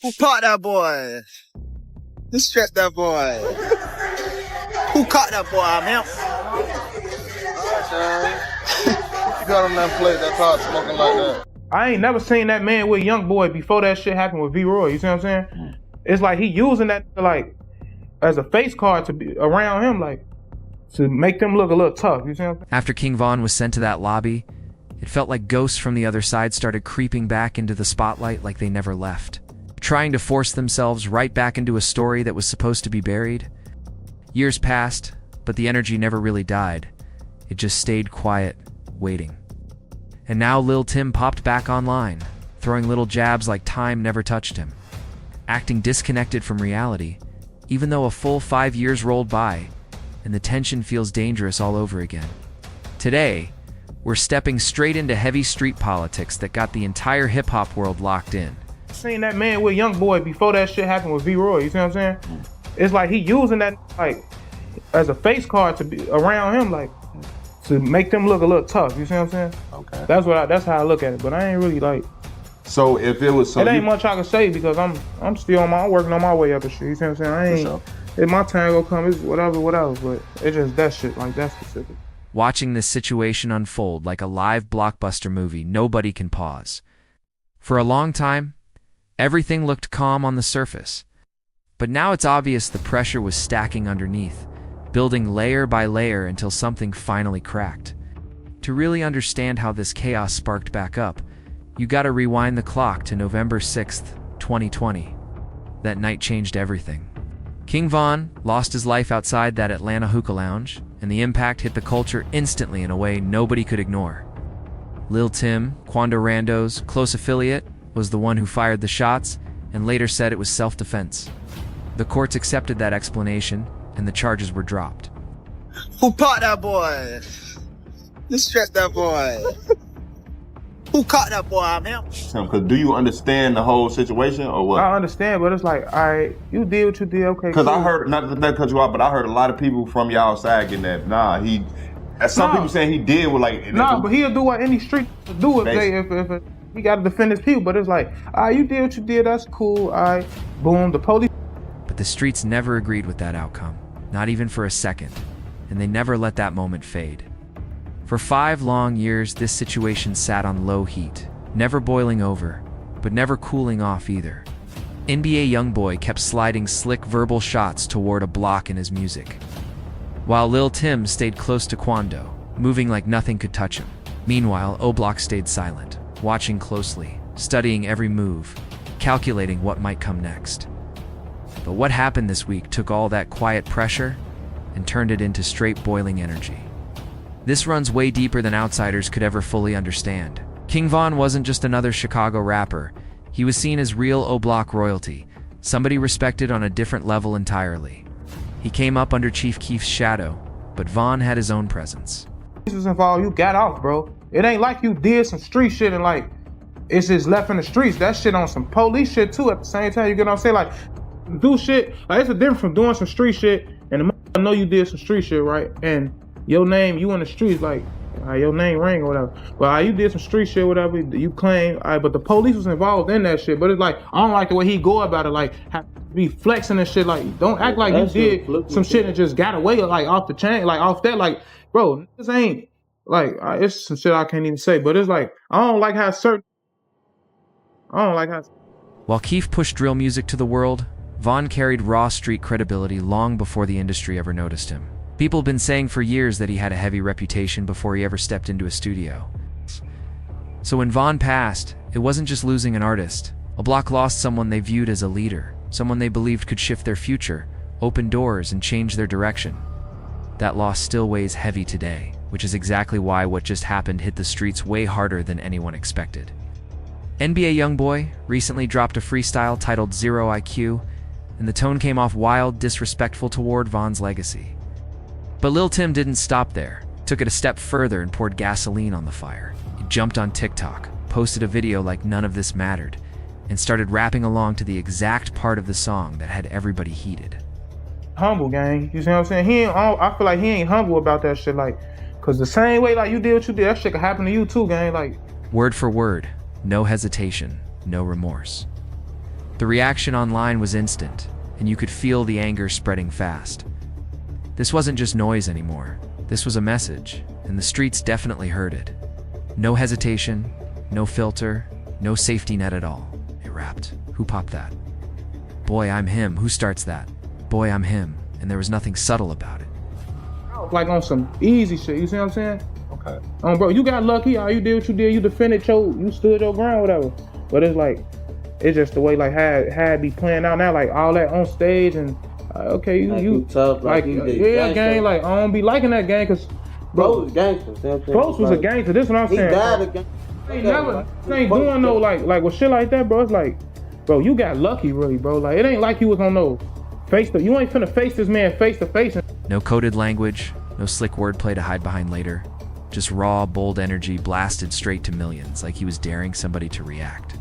Who caught that boy? Who strapped that boy? Who caught that boy, man? You got on that plate, that's how it's smoking like that. I ain't never seen that man with Young Boy before that shit happened with V-Roy, you see what I'm saying? It's like he using that like as a face card to be around him, like to make them look a little tough, you see what I'm saying? After King Von was sent to that lobby, it felt like ghosts from the other side started creeping back into the spotlight like they never left, trying to force themselves right back into a story that was supposed to be buried. Years passed, but the energy never really died. It just stayed quiet, waiting. And now Lul Tim popped back online, throwing little jabs like time never touched him, acting disconnected from reality, even though a full 5 years rolled by, and the tension feels dangerous all over again. Today, we're stepping straight into heavy street politics that got the entire hip-hop world locked in. Seen that man with Young Boy before that shit happened with V-Roy, you see what I'm saying? It's like he using that like as a face card to be around him, like to make them look a little tough, you see what I'm saying? Okay. That's how I look at it, but I ain't really like. So if it was, it ain't much I can say because I'm still I'm working on my way up the shit. You see what I'm saying? I ain't. If my time gonna come, it's whatever. But it's just that shit, like that specific. Watching this situation unfold like a live blockbuster movie, nobody can pause. For a long time, everything looked calm on the surface, but now it's obvious the pressure was stacking underneath, building layer by layer until something finally cracked. To really understand how this chaos sparked back up, you gotta rewind the clock to November 6th, 2020. That night changed everything. King Von lost his life outside that Atlanta hookah lounge, and the impact hit the culture instantly in a way nobody could ignore. Lul Tim, Quando Rando's close affiliate, was the one who fired the shots and later said it was self-defense. The courts accepted that explanation, and the charges were dropped. Who caught that boy? Who strapped that boy? Who caught that boy, man? Because do you understand the whole situation or what? I understand, but it's like, all right, you did what you did, okay. Because I heard, not to cut you off, but I heard a lot of people from y'all side getting that, some people saying he did with like. But he'll do what any street do if he got to defend his people. But it's like, all right, you did what you did, that's cool, all right, boom, the police. But the streets never agreed with that outcome, not even for a second, and they never let that moment fade. For 5 long years, this situation sat on low heat, never boiling over, but never cooling off either. NBA YoungBoy kept sliding slick verbal shots toward OBlock in his music, while Lul Tim stayed close to Quando, moving like nothing could touch him. Meanwhile, OBlock stayed silent, watching closely, studying every move, calculating what might come next. But what happened this week took all that quiet pressure and turned it into straight boiling energy. This runs way deeper than outsiders could ever fully understand. King Von wasn't just another Chicago rapper. He was seen as real OBlock royalty, somebody respected on a different level entirely. He came up under Chief Keef's shadow, but Von had his own presence. This was involved, you got off, bro. It ain't like you did some street shit and like, it's just left in the streets. That shit on some police shit too at the same time, you get what I'm saying? Like, do shit, like it's a difference from doing some street shit and the know you did some street shit, right? And your name, you in the streets, like, your name ring or whatever. But you did some street shit, whatever, you claim, but the police was involved in that shit. But it's like, I don't like the way he go about it, like, have to be flexing and shit. Like, don't act like you did some shit and just got away, like, off the chain, like, off that. Like, bro, this ain't, like, it's some shit I can't even say. But it's like, I don't like how. While Keef pushed drill music to the world, Von carried raw street credibility long before the industry ever noticed him. People have been saying for years that he had a heavy reputation before he ever stepped into a studio. So when Von passed, it wasn't just losing an artist. OBlock lost someone they viewed as a leader, someone they believed could shift their future, open doors, and change their direction. That loss still weighs heavy today, which is exactly why what just happened hit the streets way harder than anyone expected. NBA YoungBoy recently dropped a freestyle titled Zero IQ, and the tone came off wild, disrespectful toward Von's legacy. But Lul Tim didn't stop there, took it a step further and poured gasoline on the fire. He jumped on TikTok, posted a video like none of this mattered, and started rapping along to the exact part of the song that had everybody heated. Humble, gang, you see what I'm saying? I feel like he ain't humble about that shit, like, cause the same way like you did what you did, that shit could happen to you too, gang, like. Word for word, no hesitation, no remorse. The reaction online was instant, and you could feel the anger spreading fast. This wasn't just noise anymore. This was a message, and the streets definitely heard it. No hesitation, no filter, no safety net at all. It rapped. Who popped that? Boy, I'm him. Who starts that? Boy, I'm him. And there was nothing subtle about it. Like on some easy shit, you see what I'm saying? Okay. Bro, you got lucky. All you did what you did. You defended you stood your ground, whatever. But it's like, it's just the way like how it be playing out now, like all that on stage and okay, you tough, like yeah, gang. Like I don't be liking that gang because bro was gangster. Close was a gangster. This is what I'm saying. He died again. Ain't doing no like with shit like that, bro. It's like, bro, you got lucky, really, bro. Like it ain't like you was on no you ain't finna face this man face to face. No coded language, no slick wordplay to hide behind later. Just raw, bold energy blasted straight to millions, like he was daring somebody to react.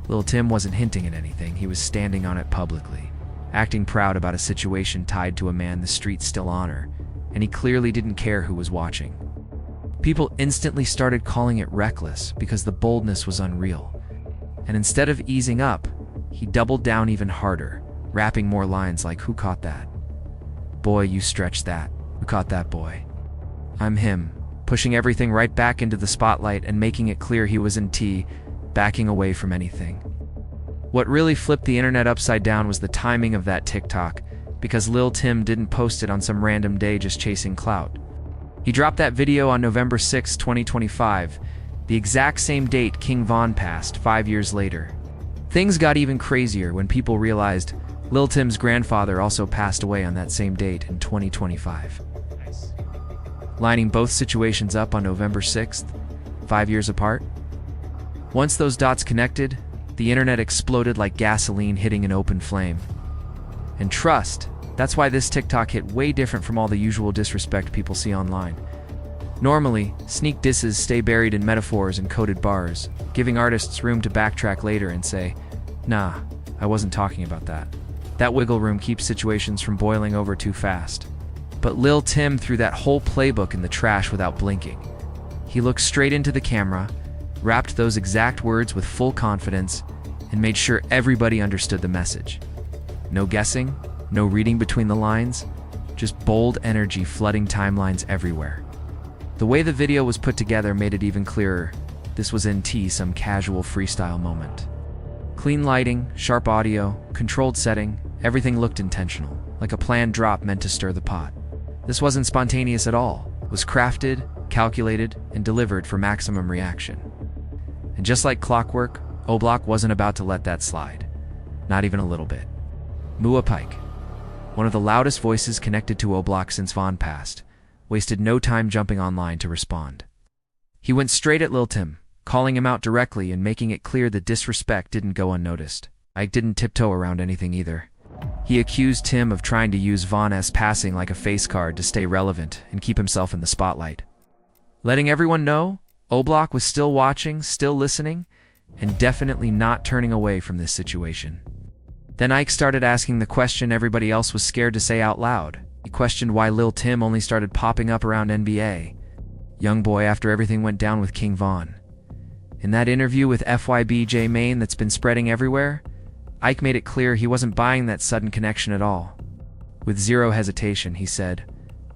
Lul Tim wasn't hinting at anything, he was standing on it publicly, acting proud about a situation tied to a man the streets still honor, and he clearly didn't care who was watching. People instantly started calling it reckless because the boldness was unreal. And instead of easing up, he doubled down even harder, rapping more lines like, "Who caught that? Boy, you stretched that. Who caught that, boy? I'm him," pushing everything right back into the spotlight and making it clear he was in T, backing away from anything. What really flipped the internet upside down was the timing of that TikTok, because Lul Tim didn't post it on some random day just chasing clout. He dropped that video on November 6, 2025, the exact same date King Von passed 5 years later. Things got even crazier when people realized Lul Tim's grandfather also passed away on that same date in 2025. Lining both situations up on November 6th, 5 years apart. Once those dots connected, the internet exploded like gasoline hitting an open flame. And trust, that's why this TikTok hit way different from all the usual disrespect people see online. Normally, sneak disses stay buried in metaphors and coded bars, giving artists room to backtrack later and say, "Nah, I wasn't talking about that." That wiggle room keeps situations from boiling over too fast. But Lul Tim threw that whole playbook in the trash without blinking. He looked straight into the camera, rapped those exact words with full confidence, and made sure everybody understood the message. No guessing, no reading between the lines, just bold energy flooding timelines everywhere. The way the video was put together made it even clearer. This was some casual freestyle moment. Clean lighting, sharp audio, controlled setting, everything looked intentional, like a planned drop meant to stir the pot. This wasn't spontaneous at all. It was crafted, calculated, and delivered for maximum reaction. And just like clockwork, OBlock wasn't about to let that slide. Not even a little bit. Mua Pike, one of the loudest voices connected to OBlock since Von passed, wasted no time jumping online to respond. He went straight at Lul Tim, calling him out directly and making it clear that disrespect didn't go unnoticed. Ike didn't tiptoe around anything either. He accused Tim of trying to use Von's passing like a face card to stay relevant and keep himself in the spotlight. Letting everyone know, OBlock was still watching, still listening, and definitely not turning away from this situation. Then Ike started asking the question everybody else was scared to say out loud. He questioned why Lul Tim only started popping up around NBA. Young boy after everything went down with King Von. In that interview with FYBJ Main that's been spreading everywhere, Ike made it clear he wasn't buying that sudden connection at all. With zero hesitation, he said,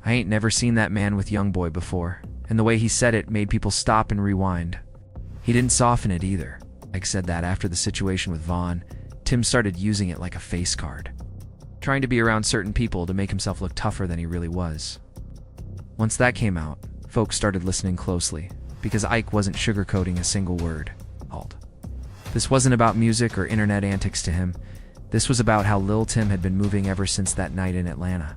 "I ain't never seen that man with young boy before," and the way he said it made people stop and rewind. He didn't soften it either. Ike said that after the situation with Von, Tim started using it like a face card, trying to be around certain people to make himself look tougher than he really was. Once that came out, folks started listening closely, because Ike wasn't sugarcoating a single word. This wasn't about music or internet antics to him. This was about how Lul Tim had been moving ever since that night in Atlanta.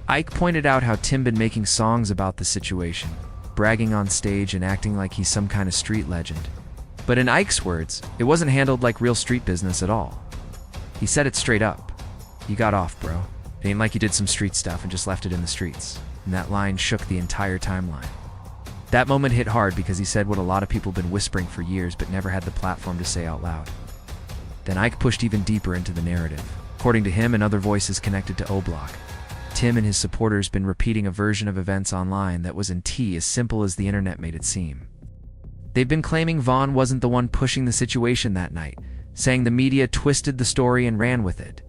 Ike pointed out how Tim been making songs about the situation, bragging on stage and acting like he's some kind of street legend. But in Ike's words, it wasn't handled like real street business at all. He said it straight up. "You got off, bro. It ain't like you did some street stuff and just left it in the streets." And that line shook the entire timeline. That moment hit hard because he said what a lot of people been whispering for years but never had the platform to say out loud. Then Ike pushed even deeper into the narrative. According to him and other voices connected to OBlock, Tim and his supporters been repeating a version of events online that was as simple as the internet made it seem. They've been claiming Von wasn't the one pushing the situation that night, saying the media twisted the story and ran with it.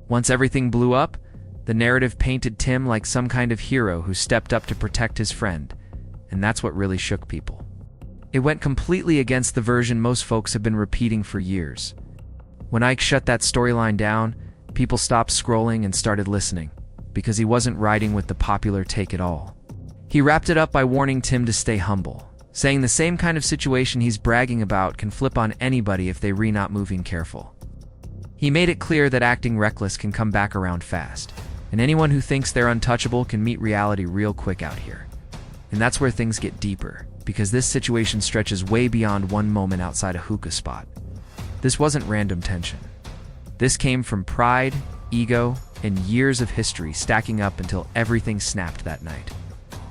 Once everything blew up, the narrative painted Tim like some kind of hero who stepped up to protect his friend, and that's what really shook people. It went completely against the version most folks have been repeating for years. When Ike shut that storyline down, people stopped scrolling and started listening, because he wasn't riding with the popular take at all. He wrapped it up by warning Tim to stay humble, saying the same kind of situation he's bragging about can flip on anybody if they not moving careful. He made it clear that acting reckless can come back around fast, and anyone who thinks they're untouchable can meet reality real quick out here. And that's where things get deeper, because this situation stretches way beyond one moment outside a hookah spot. This wasn't random tension. This came from pride, ego, and years of history stacking up until everything snapped that night.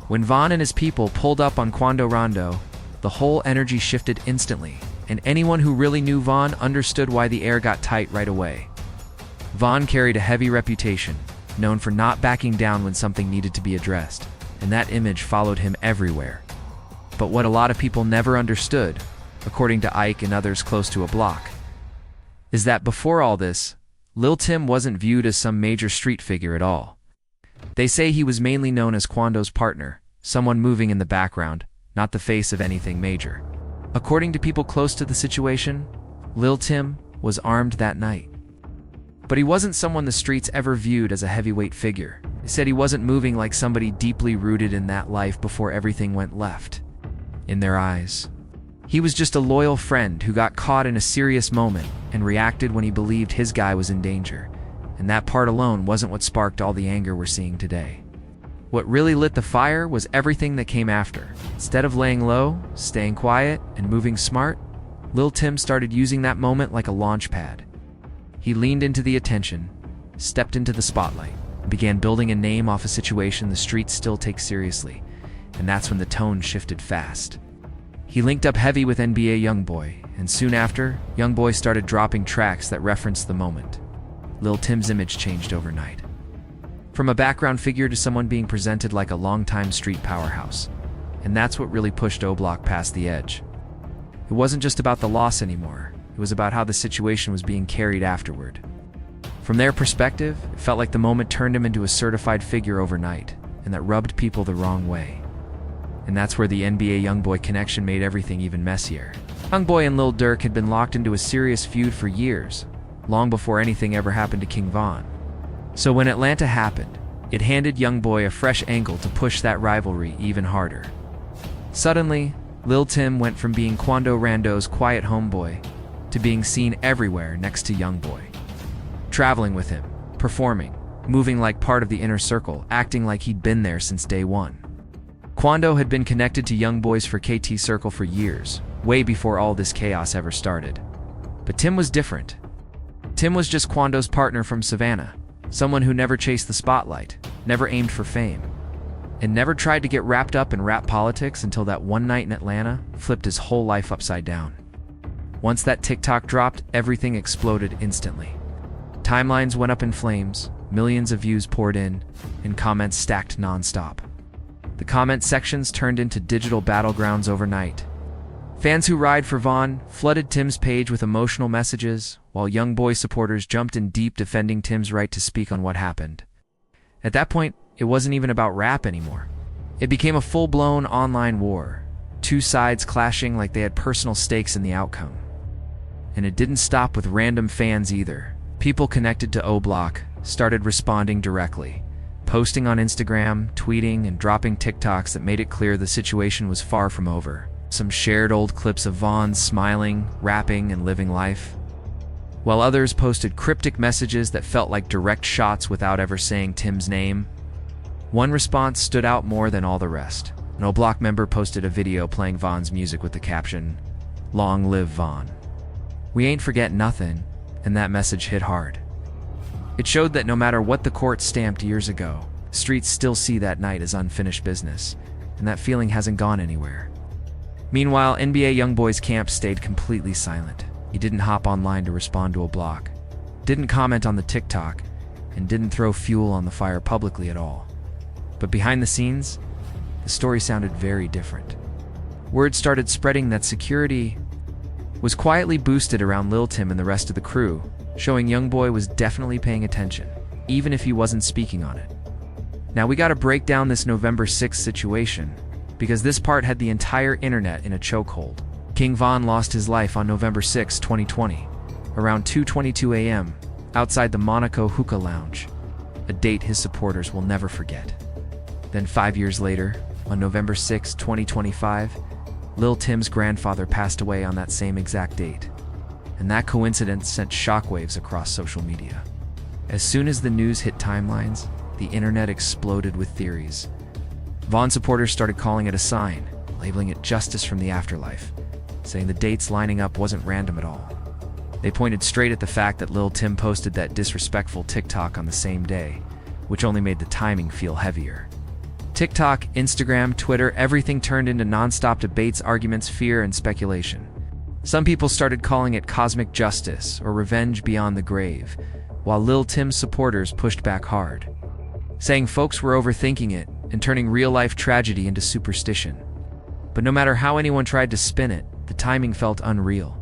When Vaughn and his people pulled up on Quando Rondo, the whole energy shifted instantly, and anyone who really knew Vaughn understood why the air got tight right away. Vaughn carried a heavy reputation, known for not backing down when something needed to be addressed, and that image followed him everywhere. But what a lot of people never understood, according to Ike and others close to OBlock, is that before all this, Lul Tim wasn't viewed as some major street figure at all. They say he was mainly known as Quando's partner, someone moving in the background, not the face of anything major. According to people close to the situation, Lul Tim was armed that night. But he wasn't someone the streets ever viewed as a heavyweight figure. They said he wasn't moving like somebody deeply rooted in that life before everything went left. In their eyes, he was just a loyal friend who got caught in a serious moment and reacted when he believed his guy was in danger. And that part alone wasn't what sparked all the anger we're seeing today. What really lit the fire was everything that came after. Instead of laying low, staying quiet, and moving smart, Lul Tim started using that moment like a launch pad. He leaned into the attention, stepped into the spotlight, and began building a name off a situation the streets still take seriously. And that's when the tone shifted fast. He linked up heavy with NBA Youngboy, and soon after, Youngboy started dropping tracks that referenced the moment. Lul Tim's image changed overnight. From a background figure to someone being presented like a longtime street powerhouse. And that's what really pushed OBlock past the edge. It wasn't just about the loss anymore. It was about how the situation was being carried afterward. From their perspective, it felt like the moment turned him into a certified figure overnight, and that rubbed people the wrong way. And that's where the NBA Youngboy connection made everything even messier. Youngboy and Lil Durk had been locked into a serious feud for years, long before anything ever happened to King Von. So when Atlanta happened, it handed Youngboy a fresh angle to push that rivalry even harder. Suddenly, Lul Tim went from being Quando Rando's quiet homeboy to being seen everywhere next to Youngboy. Traveling with him, performing, moving like part of the inner circle, acting like he'd been there since day one. Quando had been connected to Youngboys for KT Circle for years, way before all this chaos ever started. But Tim was different. Tim was just Quando's partner from Savannah, someone who never chased the spotlight, never aimed for fame, and never tried to get wrapped up in rap politics until that one night in Atlanta flipped his whole life upside down. Once that TikTok dropped, everything exploded instantly. Timelines went up in flames, millions of views poured in, and comments stacked non-stop. The comment sections turned into digital battlegrounds overnight. Fans who ride for Vaughn flooded Tim's page with emotional messages, while Youngboy supporters jumped in deep defending Tim's right to speak on what happened. At that point, it wasn't even about rap anymore. It became a full-blown online war, two sides clashing like they had personal stakes in the outcome. And it didn't stop with random fans either. People connected to OBlock started responding directly, posting on Instagram, tweeting, and dropping TikToks that made it clear the situation was far from over. Some shared old clips of Vaughn smiling, rapping, and living life, while others posted cryptic messages that felt like direct shots without ever saying Tim's name. One response stood out more than all the rest. An OBlock member posted a video playing Vaughn's music with the caption, "Long live Vaughn. We ain't forget nothing," and that message hit hard. It showed that no matter what the court stamped years ago, streets still see that night as unfinished business, and that feeling hasn't gone anywhere. Meanwhile, NBA Youngboy's camp stayed completely silent. He didn't hop online to respond to OBlock, didn't comment on the TikTok, and didn't throw fuel on the fire publicly at all. But behind the scenes, the story sounded very different. Word started spreading that security was quietly boosted around Lul Tim and the rest of the crew, showing Youngboy was definitely paying attention, even if he wasn't speaking on it. Now we gotta break down this November 6th situation, because this part had the entire internet in a chokehold. King Von lost his life on November 6, 2020, around 2:22 a.m., outside the Monaco Hookah Lounge, a date his supporters will never forget. Then 5 years later, on November 6, 2025, Lul Tim's grandfather passed away on that same exact date, and that coincidence sent shockwaves across social media. As soon as the news hit timelines, the internet exploded with theories. Von supporters started calling it a sign, labeling it justice from the afterlife, saying the dates lining up wasn't random at all. They pointed straight at the fact that Lul Tim posted that disrespectful TikTok on the same day, which only made the timing feel heavier. TikTok, Instagram, Twitter, everything turned into non-stop debates, arguments, fear, and speculation. Some people started calling it cosmic justice or revenge beyond the grave, while Lul Tim's supporters pushed back hard, saying folks were overthinking it and turning real-life tragedy into superstition. But no matter how anyone tried to spin it, the timing felt unreal,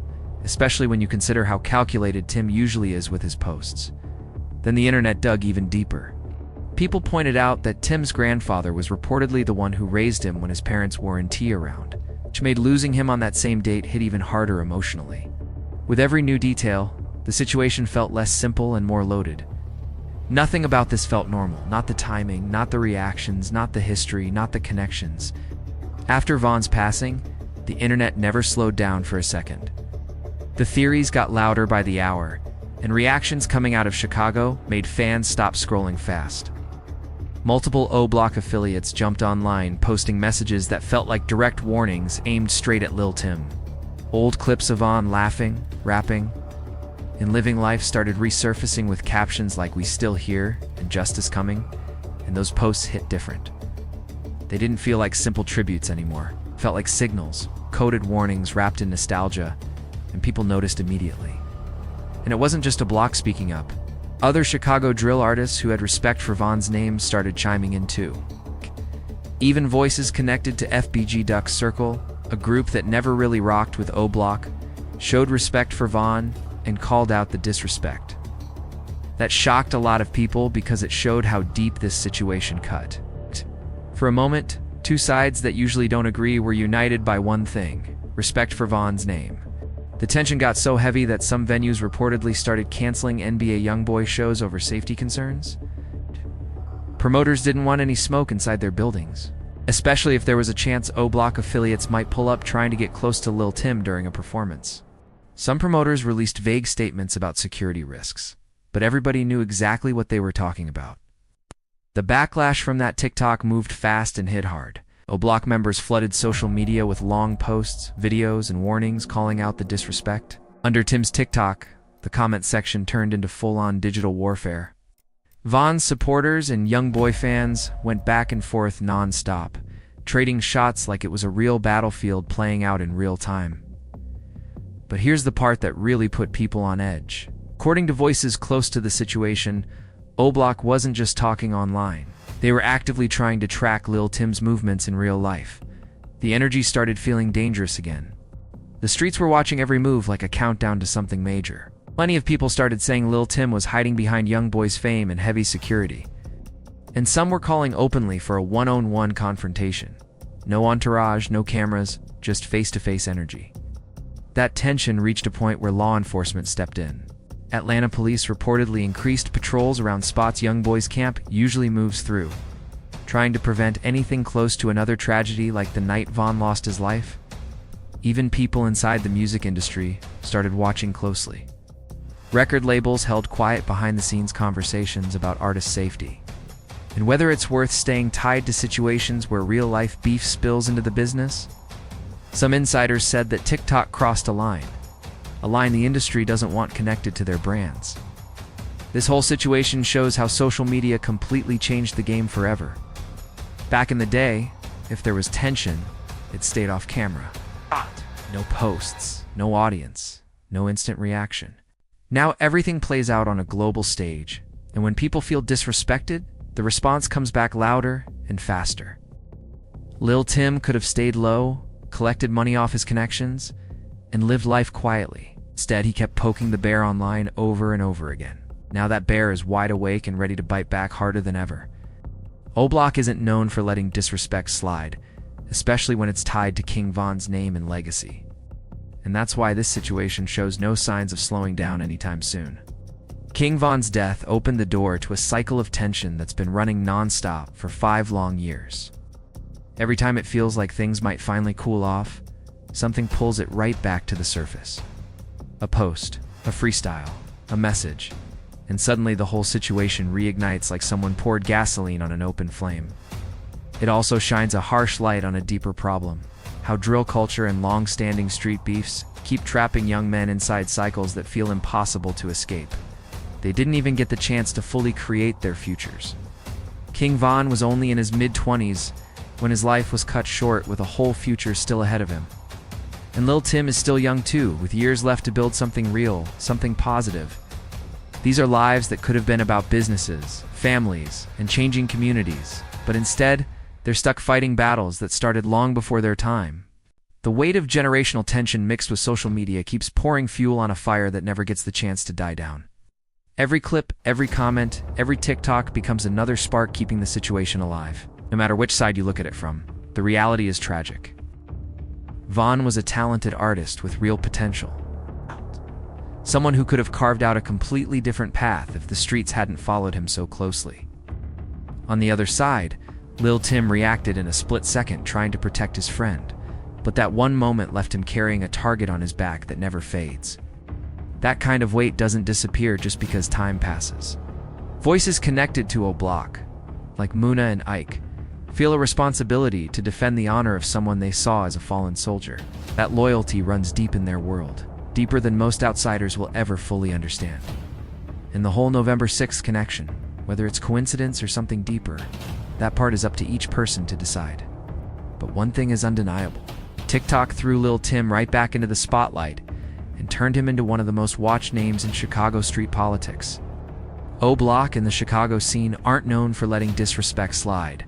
especially when you consider how calculated Tim usually is with his posts. Then the internet dug even deeper. People pointed out that Tim's grandfather was reportedly the one who raised him when his parents weren't around, which made losing him on that same date hit even harder emotionally. With every new detail, the situation felt less simple and more loaded. Nothing about this felt normal, not the timing, not the reactions, not the history, not the connections. After Von's passing, the internet never slowed down for a second. The theories got louder by the hour, and reactions coming out of Chicago made fans stop scrolling fast. Multiple OBlock affiliates jumped online, posting messages that felt like direct warnings aimed straight at Lul Tim. Old clips of Von laughing, rapping, and living life started resurfacing with captions like "We still here" and "Justice coming," and those posts hit different. They didn't feel like simple tributes anymore. It felt like signals, coded warnings wrapped in nostalgia, and people noticed immediately. And it wasn't just OBlock speaking up. Other Chicago drill artists who had respect for Von's name started chiming in too. Even voices connected to FBG Duck Circle, a group that never really rocked with OBlock, showed respect for Von and called out the disrespect. That shocked a lot of people because it showed how deep this situation cut. For a moment, two sides that usually don't agree were united by one thing: respect for Von's name. The tension got so heavy that some venues reportedly started canceling NBA Youngboy shows over safety concerns. Promoters didn't want any smoke inside their buildings, especially if there was a chance OBlock affiliates might pull up trying to get close to Lul Tim during a performance. Some promoters released vague statements about security risks, but everybody knew exactly what they were talking about. The backlash from that TikTok moved fast and hit hard. OBlock members flooded social media with long posts, videos, and warnings calling out the disrespect. Under Tim's TikTok, the comment section turned into full-on digital warfare. Von's supporters and Youngboy fans went back and forth non-stop, trading shots like it was a real battlefield playing out in real time. But here's the part that really put people on edge. According to voices close to the situation, OBlock wasn't just talking online. They were actively trying to track Lul Tim's movements in real life. The energy started feeling dangerous again. The streets were watching every move like a countdown to something major. Plenty of people started saying Lul Tim was hiding behind Youngboy's fame and heavy security. And some were calling openly for a one-on-one confrontation. No entourage, no cameras, just face-to-face energy. That tension reached a point where law enforcement stepped in. Atlanta police reportedly increased patrols around spots Youngboy's camp usually moves through, trying to prevent anything close to another tragedy like the night Von lost his life. Even people inside the music industry started watching closely. Record labels held quiet behind-the-scenes conversations about artist safety, and whether it's worth staying tied to situations where real-life beef spills into the business. Some insiders said that TikTok crossed a line the industry doesn't want connected to their brands. This whole situation shows how social media completely changed the game forever. Back in the day, if there was tension, it stayed off camera. No posts, no audience, no instant reaction. Now everything plays out on a global stage, and when people feel disrespected, the response comes back louder and faster. Lul Tim could have stayed low, collected money off his connections, and lived life quietly. Instead, he kept poking the bear online over and over again. Now that bear is wide awake and ready to bite back harder than ever. OBlock isn't known for letting disrespect slide, especially when it's tied to King Von's name and legacy. And that's why this situation shows no signs of slowing down anytime soon. King Von's death opened the door to a cycle of tension that's been running non-stop for 5 long years. Every time it feels like things might finally cool off, something pulls it right back to the surface. A post, a freestyle, a message, and suddenly the whole situation reignites like someone poured gasoline on an open flame. It also shines a harsh light on a deeper problem: how drill culture and long-standing street beefs keep trapping young men inside cycles that feel impossible to escape. They didn't even get the chance to fully create their futures. King Von was only in his mid-20s when his life was cut short with a whole future still ahead of him. And Lul Tim is still young too, with years left to build something real, something positive. These are lives that could have been about businesses, families, and changing communities, but instead, they're stuck fighting battles that started long before their time. The weight of generational tension mixed with social media keeps pouring fuel on a fire that never gets the chance to die down. Every clip, every comment, every TikTok becomes another spark keeping the situation alive. No matter which side you look at it from, the reality is tragic. Von was a talented artist with real potential. Someone who could have carved out a completely different path if the streets hadn't followed him so closely. On the other side, Lul Tim reacted in a split second trying to protect his friend, but that one moment left him carrying a target on his back that never fades. That kind of weight doesn't disappear just because time passes. Voices connected to OBlock, like Muna and Ike, feel a responsibility to defend the honor of someone they saw as a fallen soldier. That loyalty runs deep in their world, deeper than most outsiders will ever fully understand. And the whole November 6th connection, whether it's coincidence or something deeper, that part is up to each person to decide. But one thing is undeniable. TikTok threw Lul Tim right back into the spotlight and turned him into one of the most watched names in Chicago street politics. OBlock and the Chicago scene aren't known for letting disrespect slide,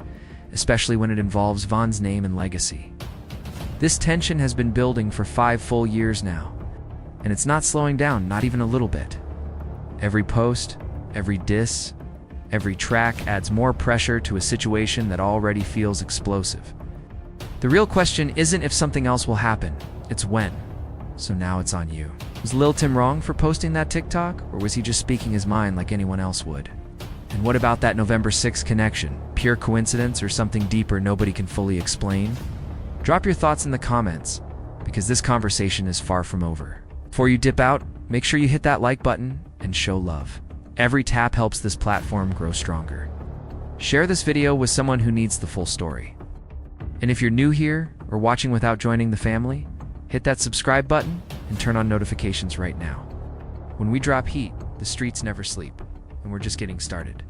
especially when it involves Von's name and legacy. This tension has been building for 5 full years now, and it's not slowing down, not even a little bit. Every post, every diss, every track adds more pressure to a situation that already feels explosive. The real question isn't if something else will happen, it's when. So now it's on you. Was Lul Tim wrong for posting that TikTok, or was he just speaking his mind like anyone else would? And what about that November 6th connection? Pure coincidence or something deeper nobody can fully explain? Drop your thoughts in the comments, because this conversation is far from over. Before you dip out, make sure you hit that like button and show love. Every tap helps this platform grow stronger. Share this video with someone who needs the full story. And if you're new here or watching without joining the family, hit that subscribe button and turn on notifications right now. When we drop heat, the streets never sleep, and we're just getting started.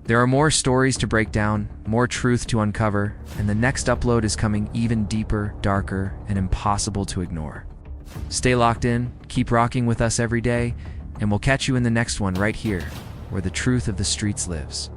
There are more stories to break down, more truth to uncover, and the next upload is coming even deeper, darker, and impossible to ignore. Stay locked in, keep rocking with us every day, and we'll catch you in the next one right here, where the truth of the streets lives.